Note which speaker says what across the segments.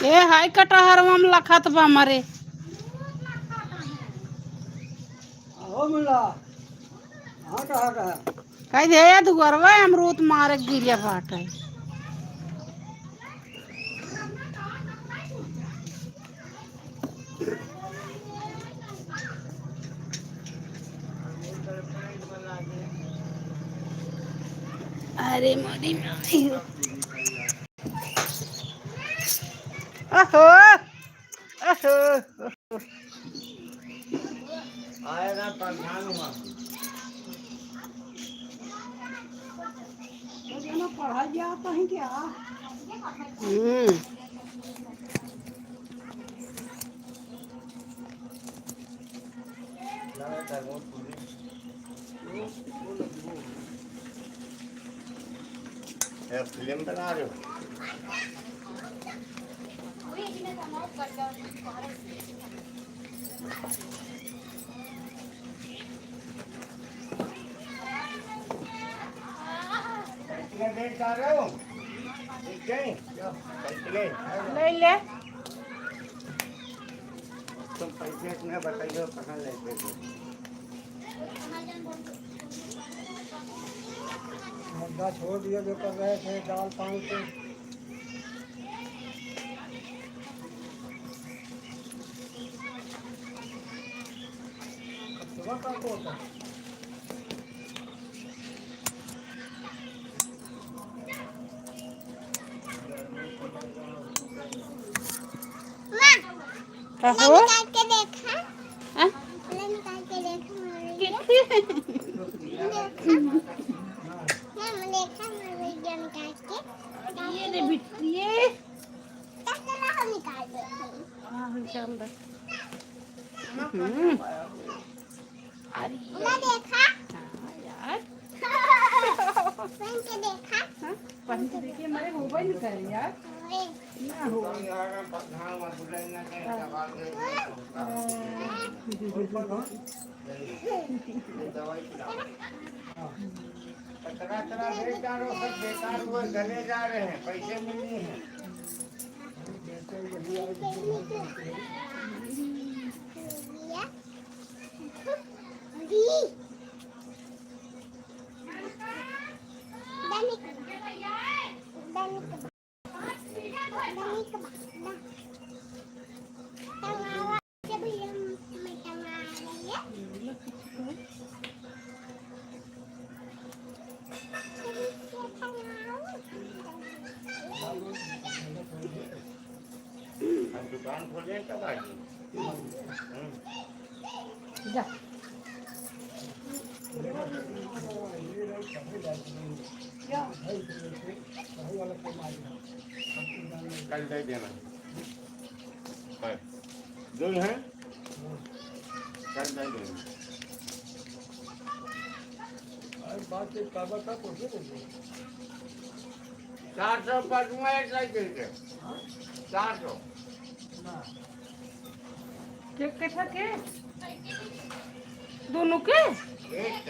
Speaker 1: ए हाय कटहर हम लखत बा मरे
Speaker 2: हो मुला हाँ कहा
Speaker 1: कह दे दुगरवा अमरूद मारे गिरिया बाट है अरे मोदी ओहो ओहो
Speaker 2: आएगा प्रधान हुआ पढ़ा जाता है क्या फिल्म बना रहे हो जा रहे हो
Speaker 1: ले ले
Speaker 2: तुम पैसे इतने बताइए कहाँ लेते हो मुद्दा छोड़ दिया जो कर रहे थे दाल पानी के सुबह का होता है
Speaker 1: निकाल
Speaker 3: के देखा
Speaker 1: हाँ?
Speaker 3: निकाल के देखा
Speaker 1: ये रे बिट्टी ये
Speaker 3: निकाल दे
Speaker 1: हाँ निकाल दे
Speaker 3: ना देखा
Speaker 1: यार
Speaker 3: पहन के देखा
Speaker 1: पहन के देखिए मेरे मोबाइल कर यार ना हो
Speaker 2: बेकार हुए गले जा रहे हैं पैसे मिलने हैं दुकान खोले कब आएगी
Speaker 1: जा
Speaker 2: कल दे देना दो हैं कल दे देना बात का 400 पर दूंगा एक साइकिल के 400
Speaker 1: के था के दोनों के
Speaker 2: एक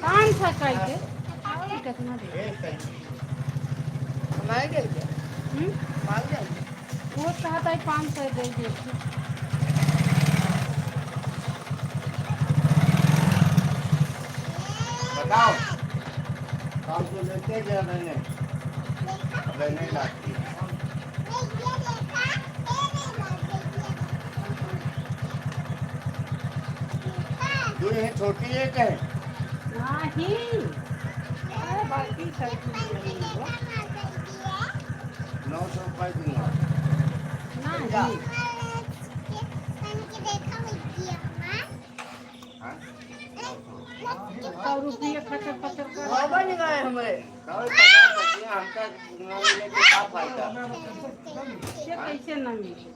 Speaker 1: 500 का के और कितना दे
Speaker 2: एक बनाएंगे क्या माल जाएंगे
Speaker 1: वो चाहता है 500 दे दे
Speaker 2: बताओ काम तो लेते गया मैंने नहीं लाती जो ये छोटी एक है
Speaker 1: नहीं बाकी साइकिल
Speaker 2: 900 रुपये दूंगा
Speaker 1: नहीं और रुपये खचर पचर कर
Speaker 2: बन गए हमारे 50 हमका लेके क्या फायदा
Speaker 1: कैसे ना मिले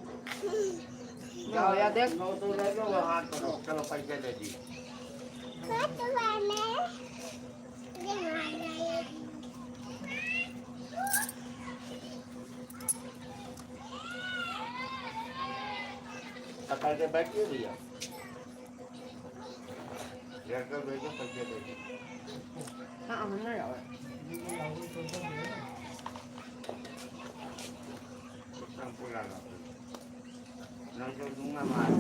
Speaker 2: जाओ या देख 900 ले लो वो हाथ करो चलो पैसे दे दी पकड़ के बैठिए भैया लेकर भेजो पैसे दे दी
Speaker 1: हाँ हमने जाओ
Speaker 2: शैम्पू लगा नहीं तो दूंगा मार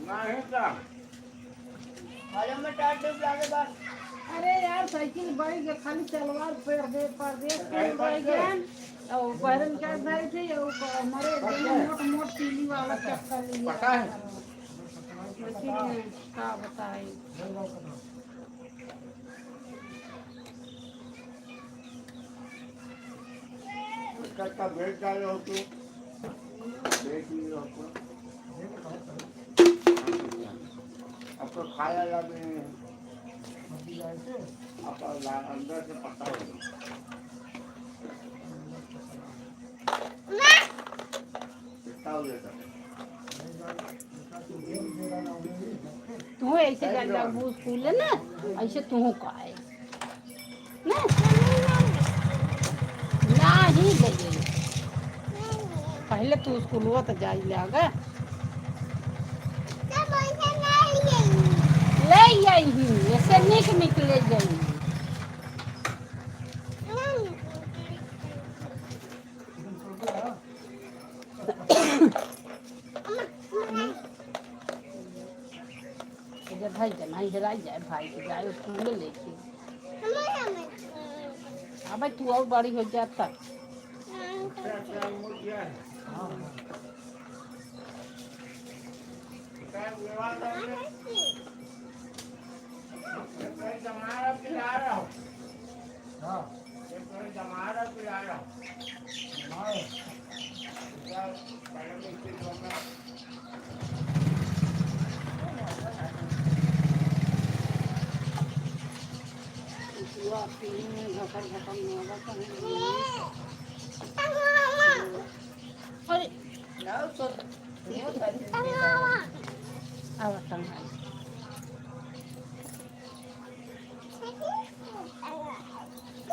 Speaker 2: नहीं का
Speaker 4: हाले में टाट डूब लागे बस
Speaker 1: अरे यार साइकिल बढ़ गया खाली तलवार पर दे बढ़ गया और पैरन क्या भाई थे और हमारे मोट मोट तीली वाला चक्का लिया
Speaker 2: पता है
Speaker 1: मशीन का बताए
Speaker 2: का बेच डाले हो तो बेच लियो आपको आपको खाया लगे आपका अंदर से पता होगा कितना हो जाता
Speaker 1: तू ऐसे गंदा बूझ स्कूल है ना ऐसे तू का है ना ही गई पहले तू स्कूल हुआ तो जाई लागा ले आई ही ऐसे निकले जाई जब भाई जमाई जलाई जाए भाई के जाए स्कूल लेके अब तू और बड़ी हो जाता अरे
Speaker 4: ना तो ये सारी
Speaker 1: अब तंग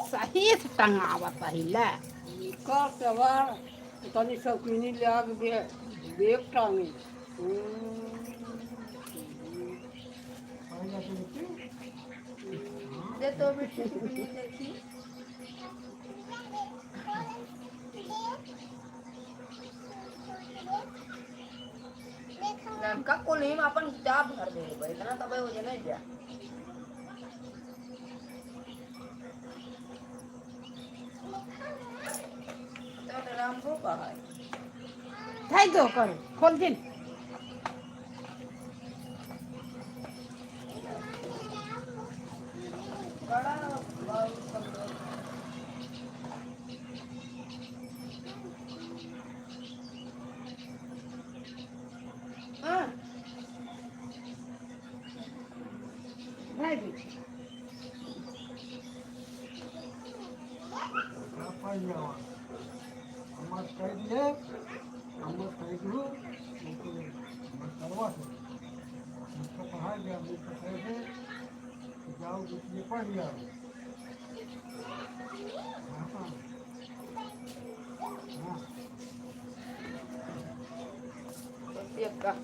Speaker 1: सही से टंगावा पहले
Speaker 4: का सवार तनी शौकीनी लाग बे बेग टांगी दे तो बेटी देखी लड़का को नहीं अपन किताब भर दे भाई इतना तब हो जाए नहीं जा तो राम को कहा है
Speaker 1: थाई दो कर खोल दिन
Speaker 4: बड़ा बहुत कमजोर हाँ
Speaker 1: भाई भी
Speaker 5: जाओ इसलिए पढ़ लिया
Speaker 4: एक का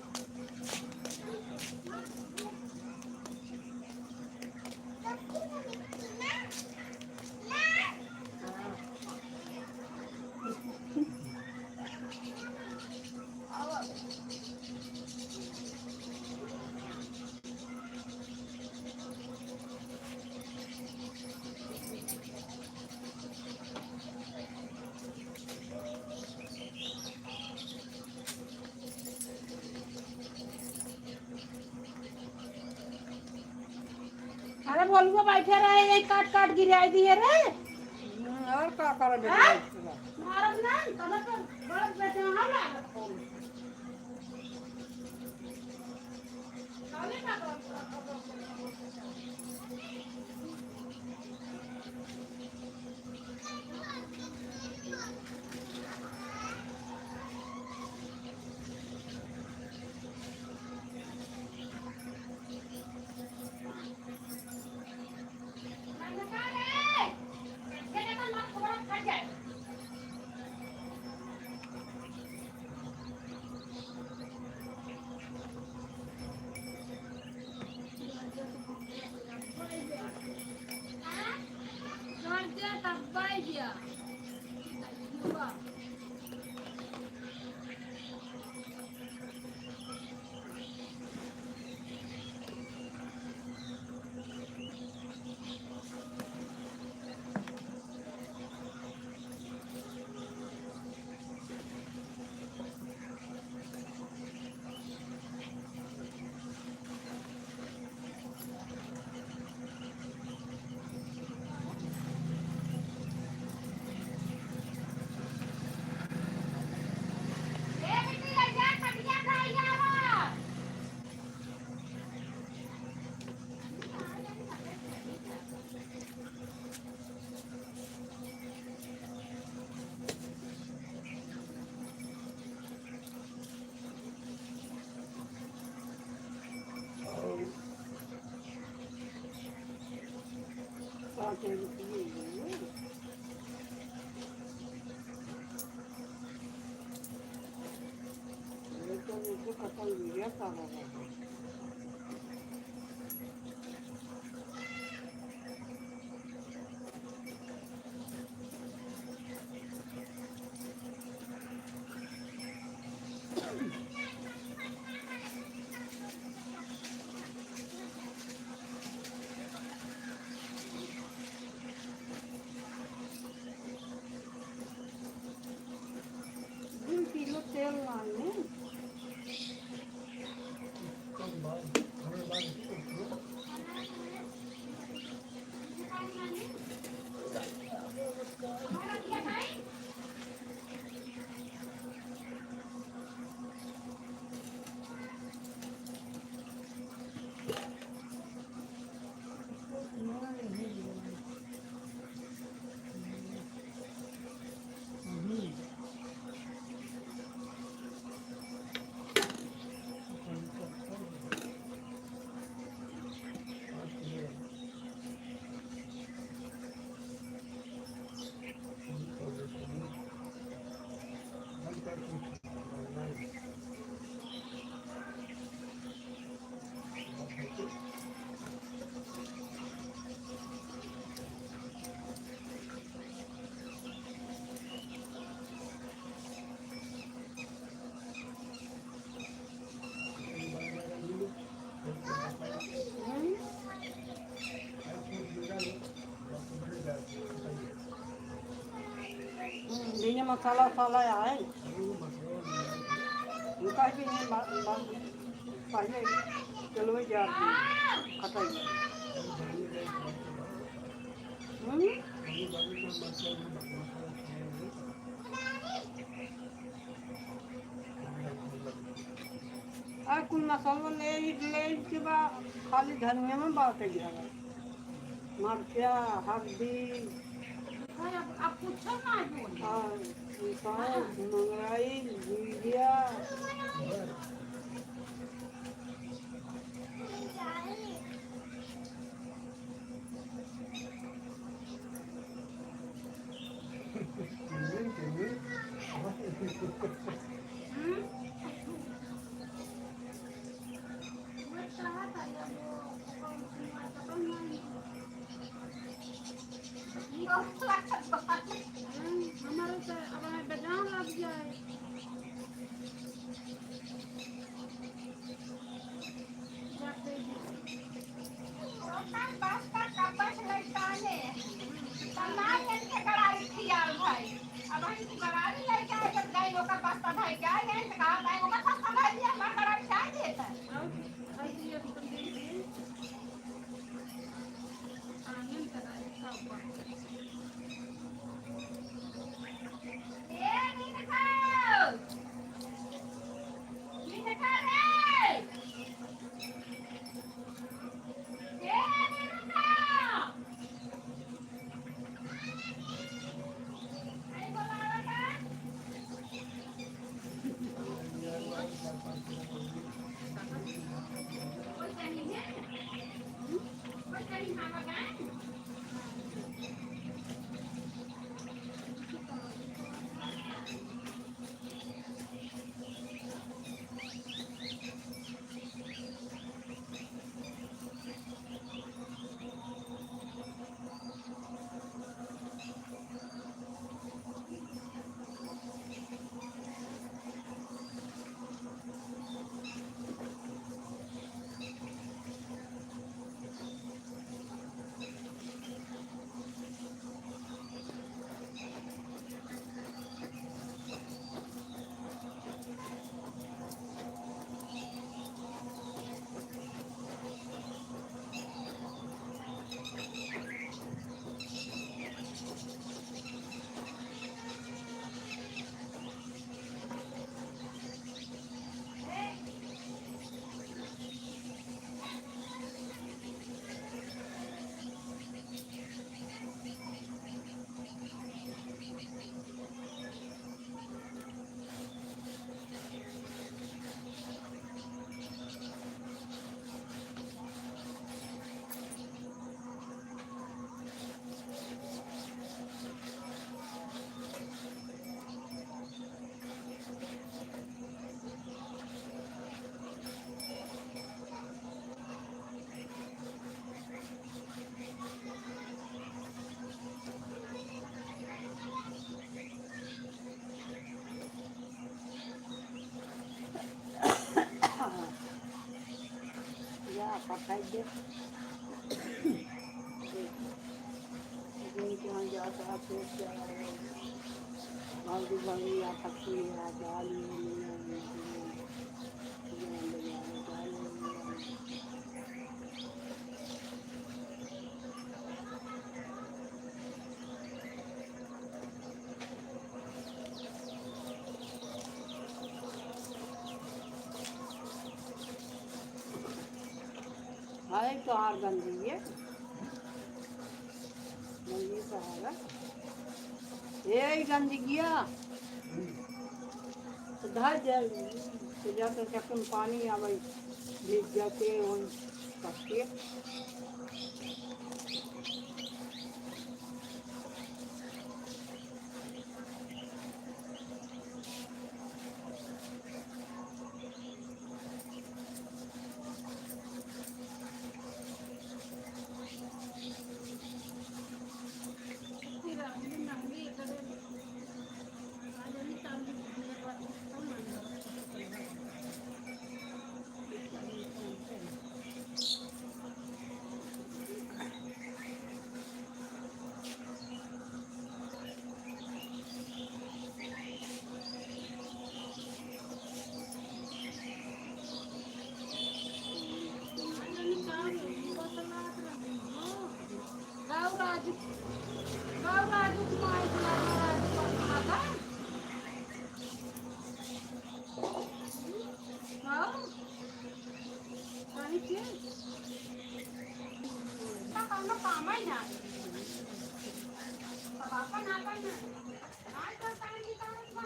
Speaker 1: अरे बोलूगा बैठे रहे ये काट काट गिराई दी है रे
Speaker 4: और का कर दे
Speaker 1: मारब ना तब तो बड़ बेटे हम लागत
Speaker 4: पाँच रुपये लेकिन मुझे कतल वीडियो का लगा किलो तेल लाने
Speaker 5: कम बाल हमें बाल
Speaker 4: दिन मसाला साला आए उनका भी नहीं पहले चलो जाती खटाई आ कुल मसाला ले के बाद खाली धनिया में बात गया मर्चा हल्दी
Speaker 1: आप पूछो ना
Speaker 4: मंगराई भुजिया
Speaker 1: हमारे से अब बेजान लग जाए
Speaker 4: पठाई दे जहाँ जाता है फिर क्या भागी भागी या पक्षी या जाली हाय तो हार गंदी है गंदी तो हार ये गंदगी तो धार जाए तो जाकर चक्कर में पानी आवे भीग जाते उन पक्षी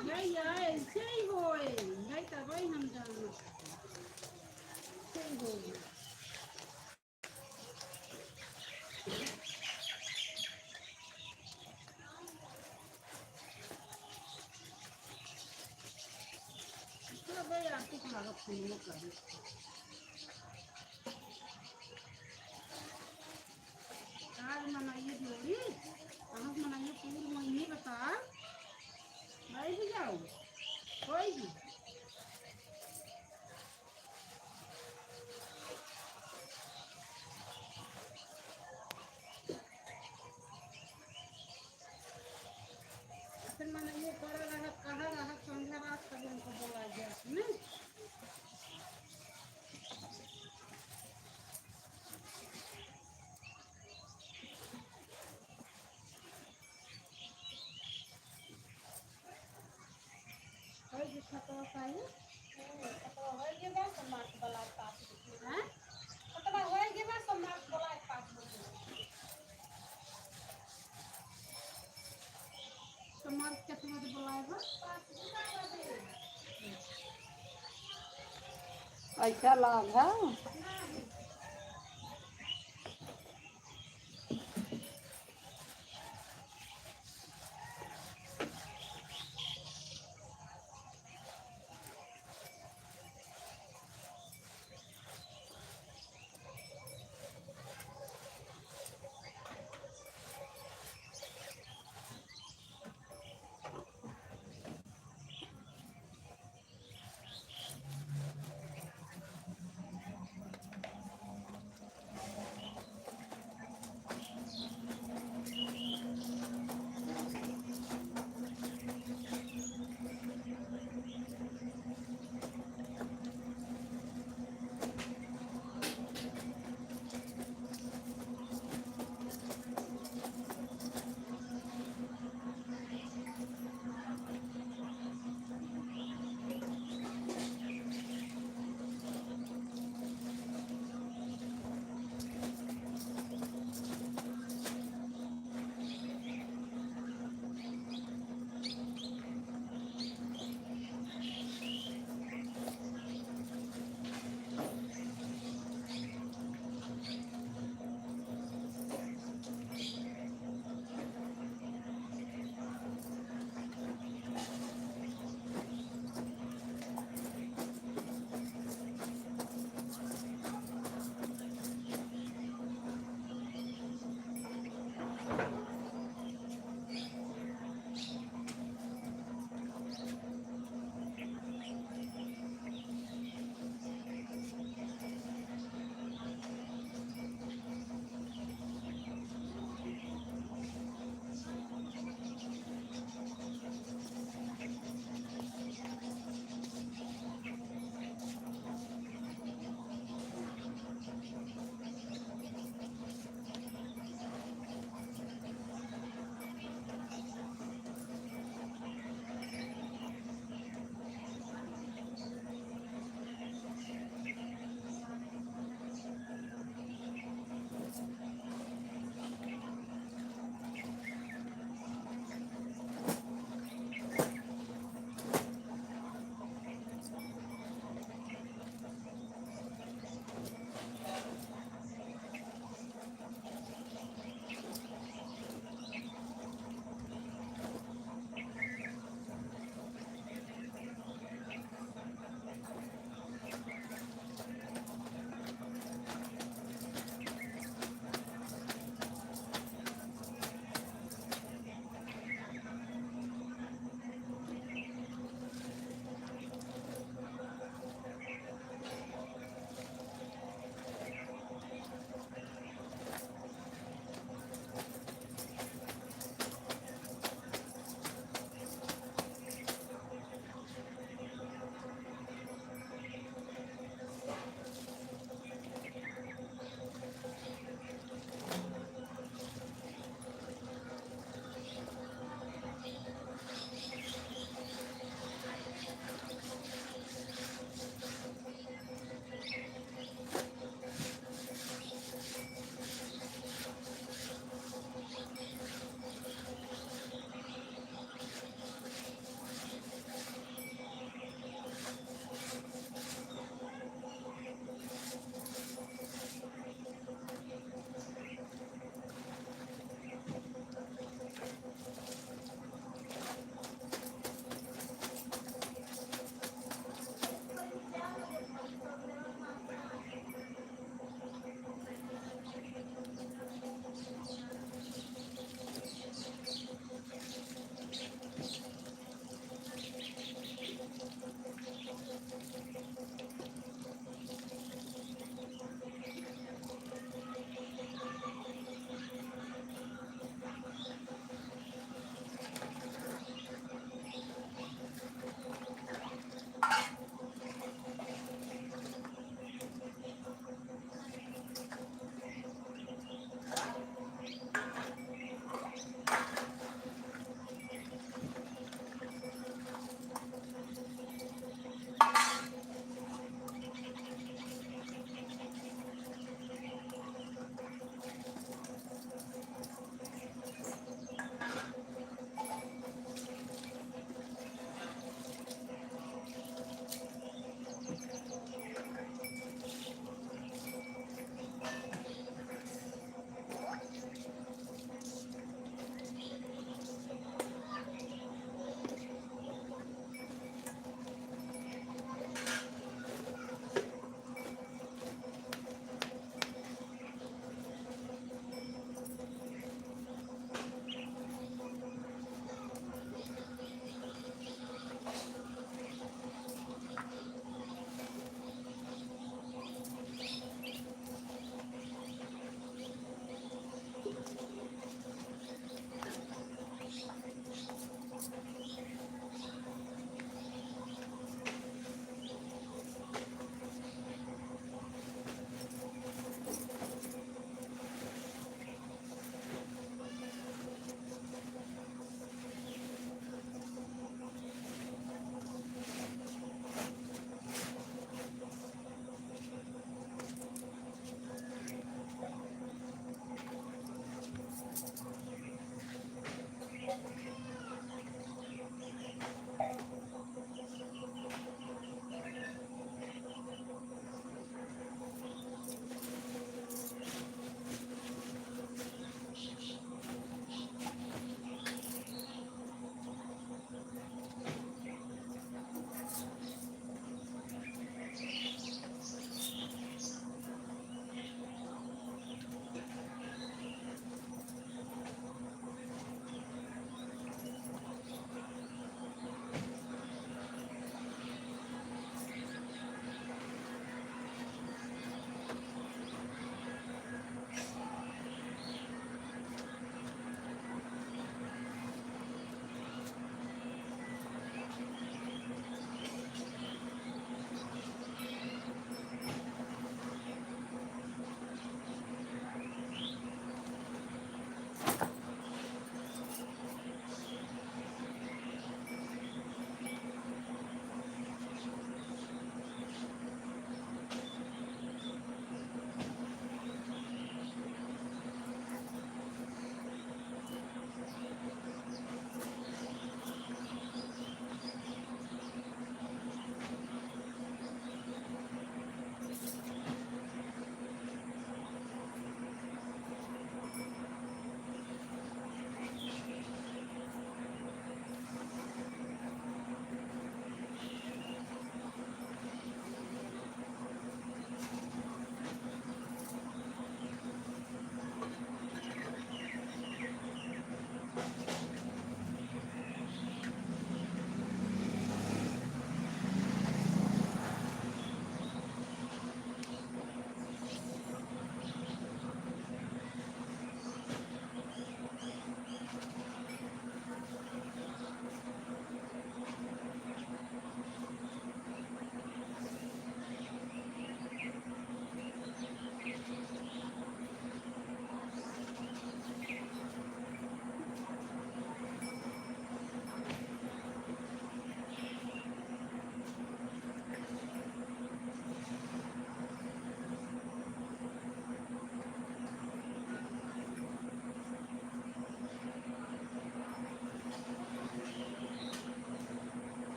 Speaker 1: नहीं यार ऐसे ही होए नहीं तब ही हम जाना ऐसे ही होए तो भाई आपको खाना फूल कर आज मनाइए जोड़ी आज मनाइए पूरी महीने बता भाई भी जाओ कोई भी फिर मनाइए कर रहा कहा रहा संध्या रात का दिन को बोला गया नहीं कोई भी खतरा चाहिए खतरा हो गया बस समाज वाला पास हैं खतरा हो गया बस समाज वाला पास समाज के समाज बुलाएगा
Speaker 4: ऐसा लाभ है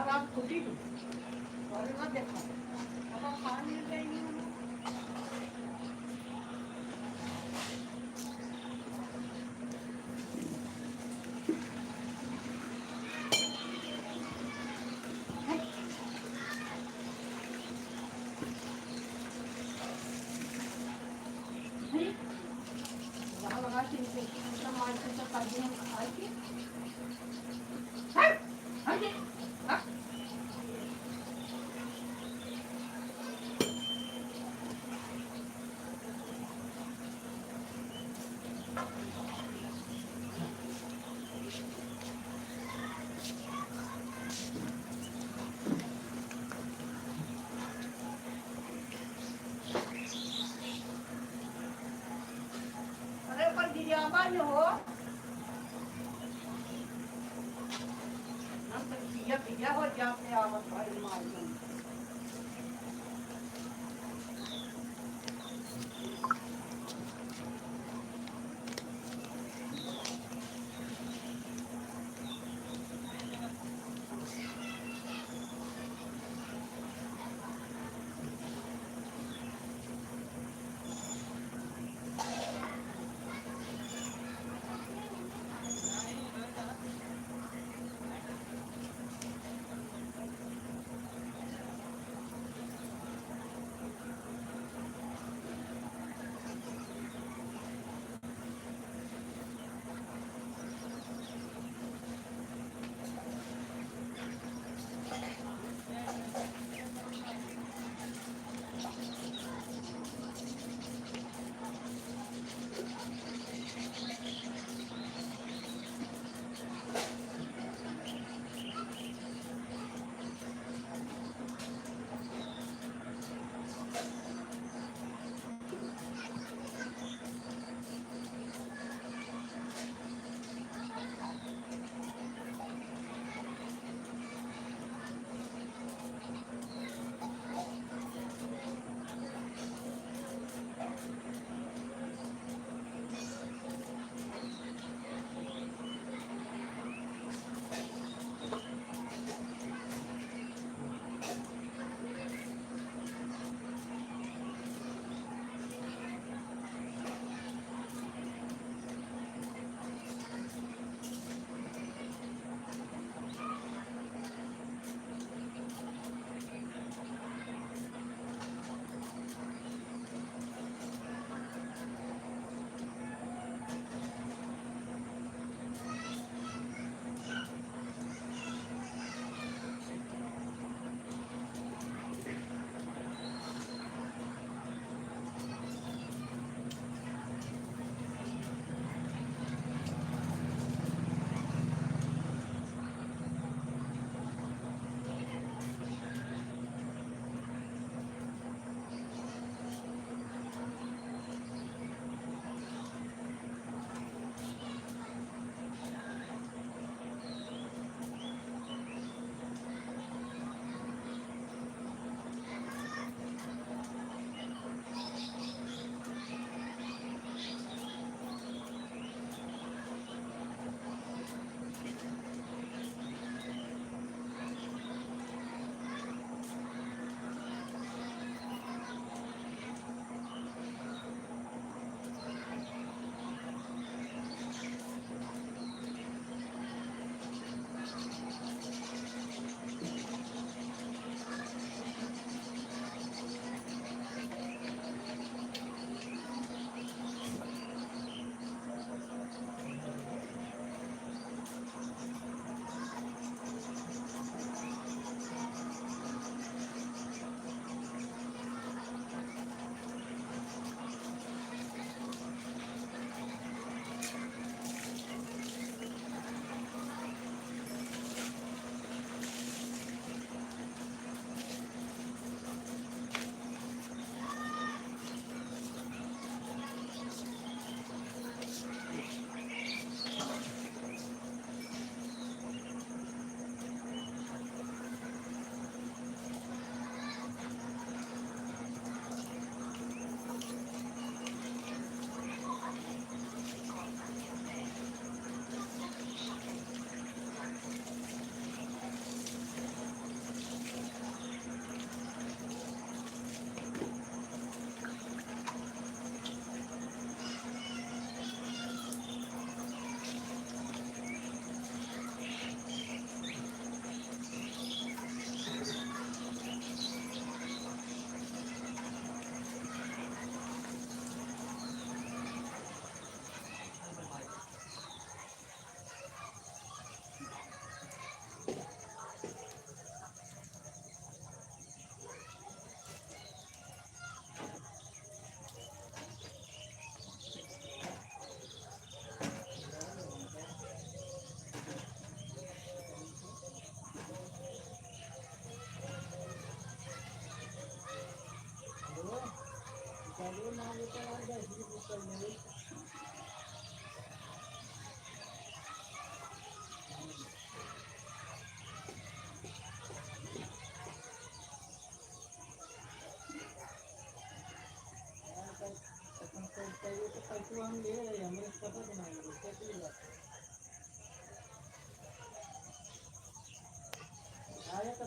Speaker 4: और आप छुट्टी दो और ना देखो अब आप खा नहीं जाएंगे यहाँ लगा के इनको मार के तो कर दिए खा के अरे पर गिरियाबा जो हो हम तो पिया हो जाते आवत भाई मार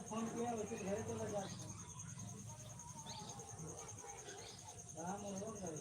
Speaker 5: फोन किया उसी घर चला जाता काम हो गए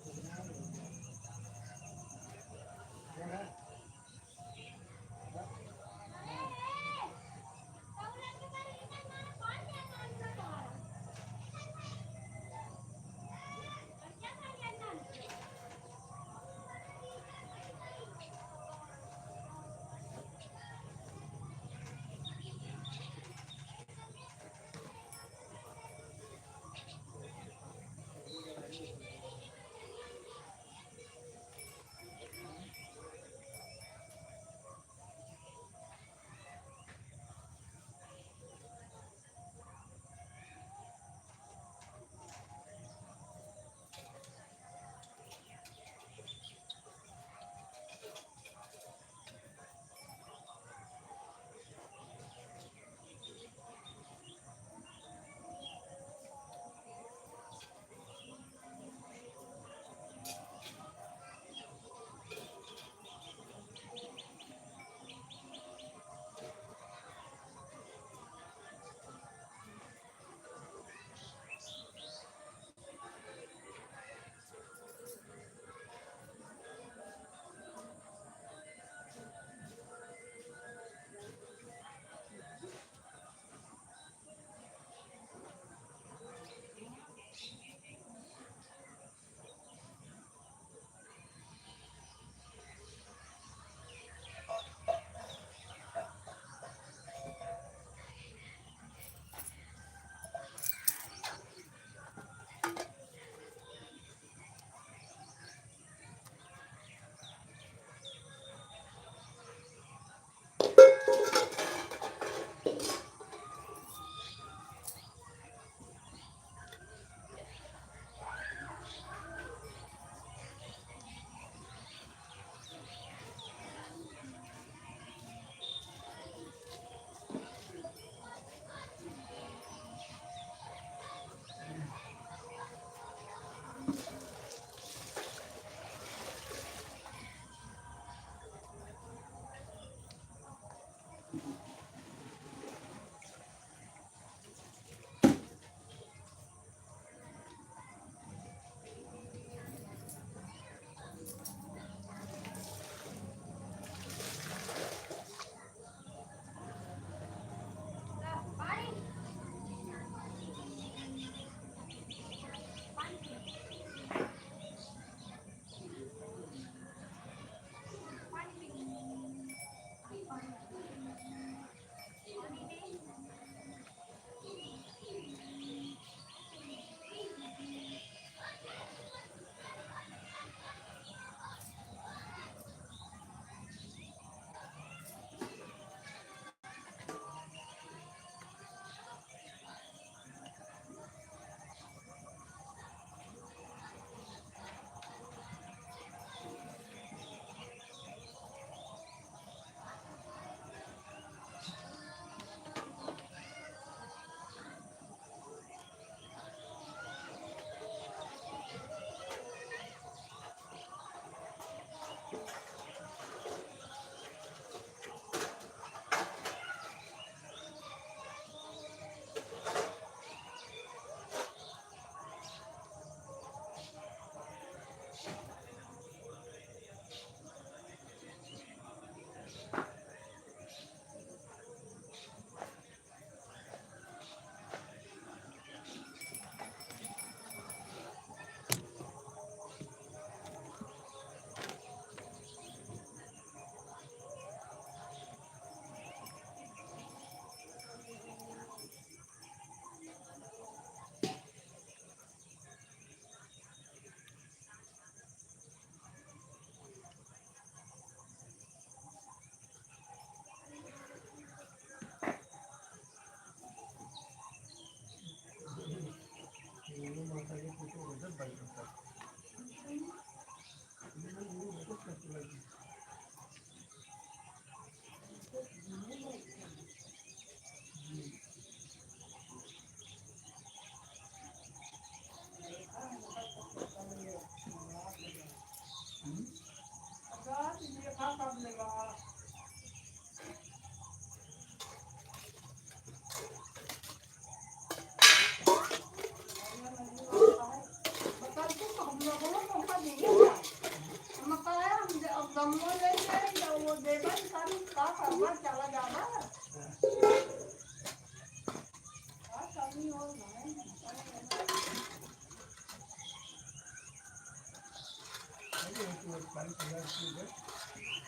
Speaker 2: 40,000 की है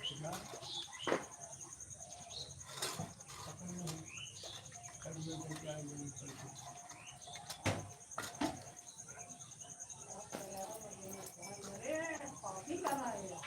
Speaker 2: कितना अपन नहीं कल में करके आएंगे निकल के
Speaker 1: कॉफी कहाँ है?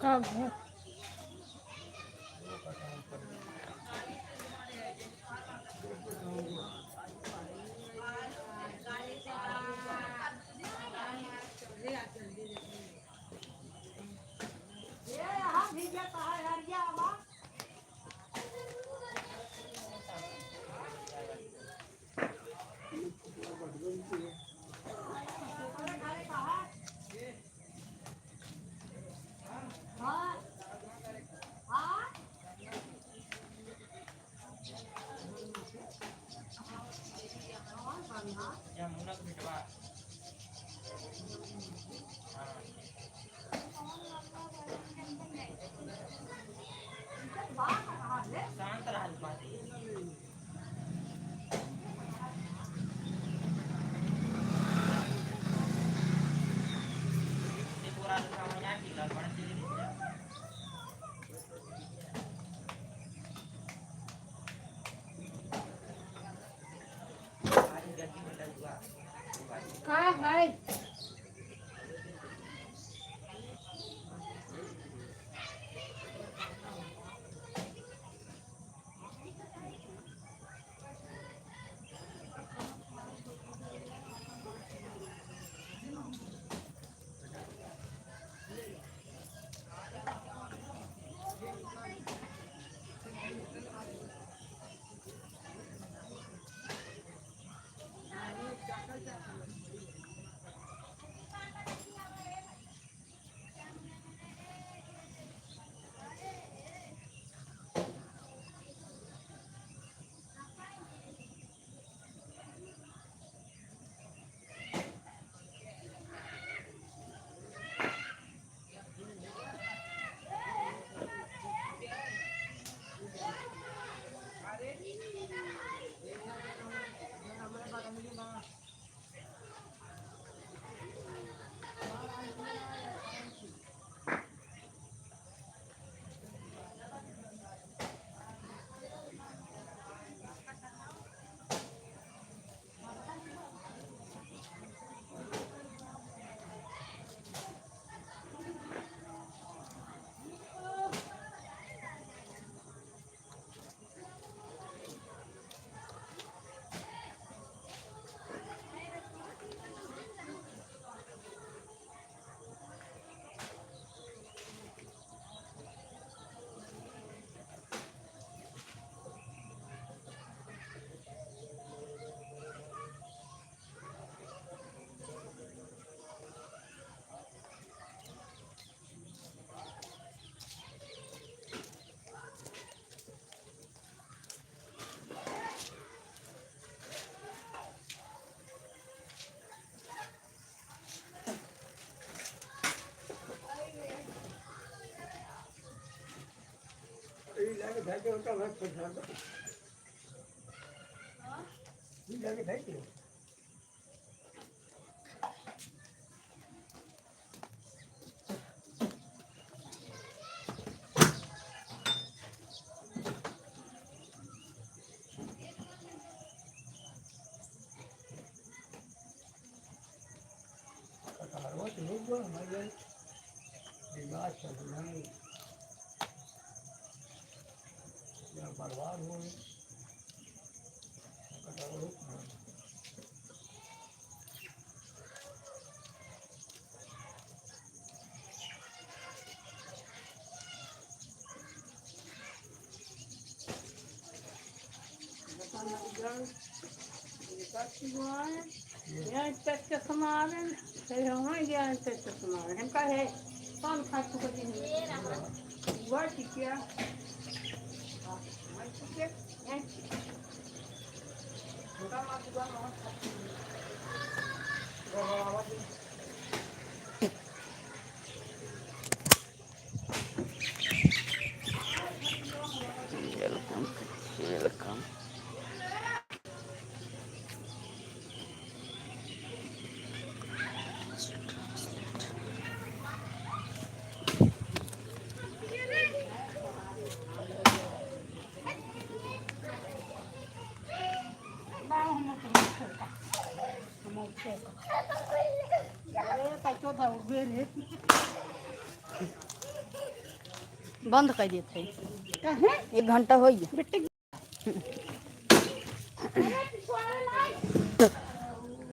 Speaker 1: का घर काय हाय
Speaker 5: जाके होता है परेशान तो जाके जाके वो तो लोग हमारे दिमाग चलना या बर्बाद हो
Speaker 4: Ja, ich das jetzt mal. Ja, ja, ich das mal. Hem ka hai. Pan kha chu kati ni. Wa ठीक है. मैं ठीक है. छोटा मार दुआ ना.
Speaker 6: Welcome, welcome. बंद कर दिए थे 1 घंटा हो गया।